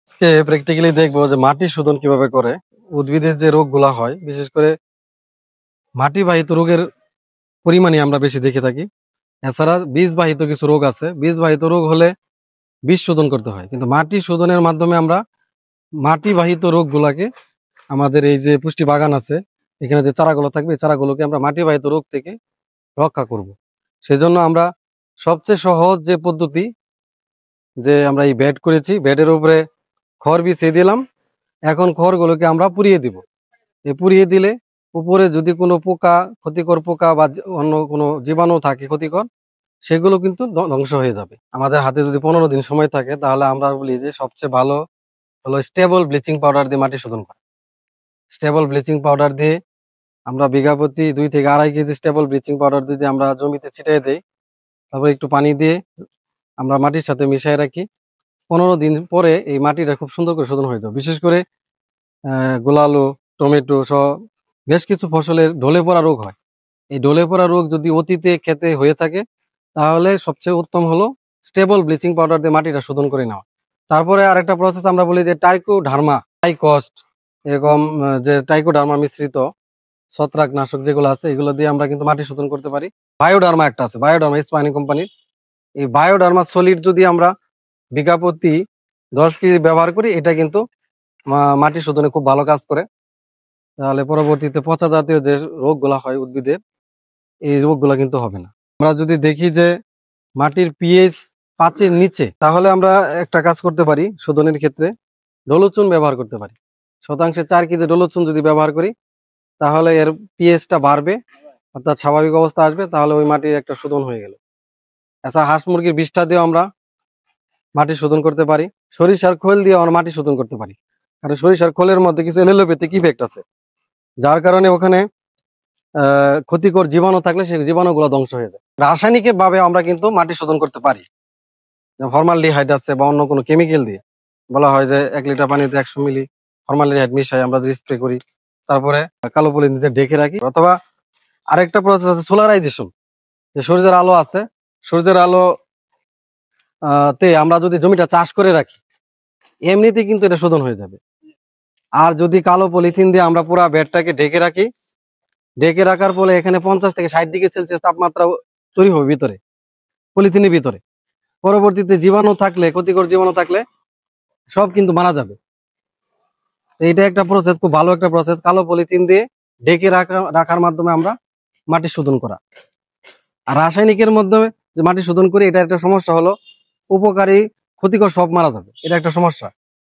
আজকে প্র্যাকটিক্যালি দেখবো যে মাটি শোধন কিভাবে করে। উদ্ভিদের যে রোগগুলা হয়, বিশেষ করে মাটি বাহিত রোগের পরিমাণই আমরা বেশি দেখে থাকি। এছাড়া বীজ বাহিত কিছু রোগ আছে, বীজ বাহিত রোগ হলে বীজ শোধন করতে হয়, কিন্তু মাটি শোধনের মাধ্যমে আমরা মাটি বাহিত রোগগুলাকে, আমাদের এই যে পুষ্টি বাগান আছে এখানে যে চারাগুলো থাকবে এই চারাগুলোকে আমরা মাটি বাহিত রোগ থেকে রক্ষা করব। সেজন্য আমরা সবচেয়ে সহজ যে পদ্ধতি, যে আমরা এই বেড করেছি, বেডের উপরে খড় বিছিয়ে দিলাম। এখন খড়গুলোকে আমরা পুড়িয়ে দিব। এই পুড়িয়ে দিলে উপরে যদি কোনো পোকা, ক্ষতিকর পোকা বা অন্য কোনো জীবাণু থাকে ক্ষতিকর, সেগুলো কিন্তু ধ্বংস হয়ে যাবে। আমাদের হাতে যদি 15 দিন সময় থাকে তাহলে আমরা বলি যে সবচেয়ে ভালো হলো স্টেবল ব্লিচিং পাউডার দিয়ে মাটি শোধন করা। স্টেবল ব্লিচিং পাউডার দিয়ে আমরা বিঘা প্রতি 2 থেকে 2.5 কেজি স্টেবল ব্লিচিং পাউডার যদি আমরা জমিতে ছিটিয়ে দেই, তারপর একটু পানি দিয়ে আমরা মাটির সাথে মিশিয়ে রাখি, 15 দিন পরে এই মাটিটা খুব সুন্দর করে শোধন হয়ে যাবে। বিশেষ করে গোলালু, টমেটো সহ বেশ কিছু ফসলের ঢলে পড়া রোগ হয়। এই ঢলে পড়া রোগ যদি অতীতে খেতে হয়ে থাকে তাহলে সবচেয়ে উত্তম হলো স্টেবল ব্লিচিং পাউডার দিয়ে মাটিটা শোধন করে নেওয়া। তারপরে আরেকটা প্রসেস আমরা বলি যে টাইকোডার্মা, টাইকস্ট, এরকম যে টাইকোডার্মা মিশ্রিত ছত্রাকনাশক যেগুলো আছে এগুলো দিয়ে আমরা কিন্তু মাটি শোধন করতে পারি। বায়োডার্মা একটা আছে, বায়োডার্মা স্পাইনি কোম্পানির। এই বায়োডার্মা সলিড যদি আমরা বিঘা প্রতি 10 কেজি ব্যবহার করি, এটা কিন্তু মাটি শোধনে খুব ভালো কাজ করে। তাহলে পরবর্তীতে পচা জাতীয় যে রোগগুলা হয় উদ্ভিদের, এই রোগগুলা কিন্তু হবে না। আমরা যদি দেখি যে মাটির পিএইচ 5-এর নিচে, তাহলে আমরা একটা কাজ করতে পারি শোধনের ক্ষেত্রে, ডলোচুন ব্যবহার করতে পারি। শতাংশে 4 কেজি ডলোচুন যদি ব্যবহার করি তাহলে এর পিএইচটা বাড়বে, অর্থাৎ স্বাভাবিক অবস্থা আসবে, তাহলে ওই মাটির একটা শোধন হয়ে গেল। এছাড়া হাঁস মুরগির বিষটা দিয়েও আমরা মাটি শোধন করতে পারি। সরিষার খোল দিয়ে আমরা মাটি শোধন করতে পারি, কারণ সরিষার খোলের মধ্যে কিছু এলোপ্যাথিক ইফেক্ট আছে, যার কারণে ওখানে ক্ষতিকর জীবাণু থাকলে সেই জীবাণুগুলো ধ্বংস হয়ে যায়। রাসায়নিক ভাবে আমরা কিন্তু মাটি শোধন করতে পারি, ফর্মালডিহাইড আছে বা অন্য কোনো কেমিক্যাল দিয়ে। বলা হয় যে 1 লিটার পানিতে 100 মিলি ফর্মালডিহাইড মিশাই আমরা যদি স্প্রে করি, তারপরে কালো পলিথিন দিয়ে ঢেকে রাখি। অথবা আরেকটা প্রসেস আছে সোলারাইজেশন, যে সূর্যের আলো আছে, সূর্যের আলো তে আমরা যদি জমিটা চাষ করে রাখি, এমনিতেই কিন্তু এটা শোধন হয়ে যাবে। আর যদি কালো পলিথিন দিয়ে আমরা পুরো বেডটাকে ঢেকে রাখি, ঢেকে রাখার ফলে এখানে 50 থেকে 60 ডিগ্রি সেলসিয়াস তাপমাত্রা তৈরি হবে ভিতরে, পলিথিনের ভিতরে। পরবর্তীতে জীবাণু থাকলে, ক্ষতিকর জীবাণু থাকলে সব কিন্তু মারা যাবে। এইটা একটা প্রসেস, খুব ভালো একটা প্রসেস, কালো পলিথিন দিয়ে ঢেকে রাখার মাধ্যমে আমরা মাটি শোধন করা। আর রাসায়নিকের মাধ্যমে যে মাটি শোধন করি, এটা একটা সমস্যা হলো উপকারী ক্ষতিকর সব মারা যাবে, এটা একটা সমস্যা।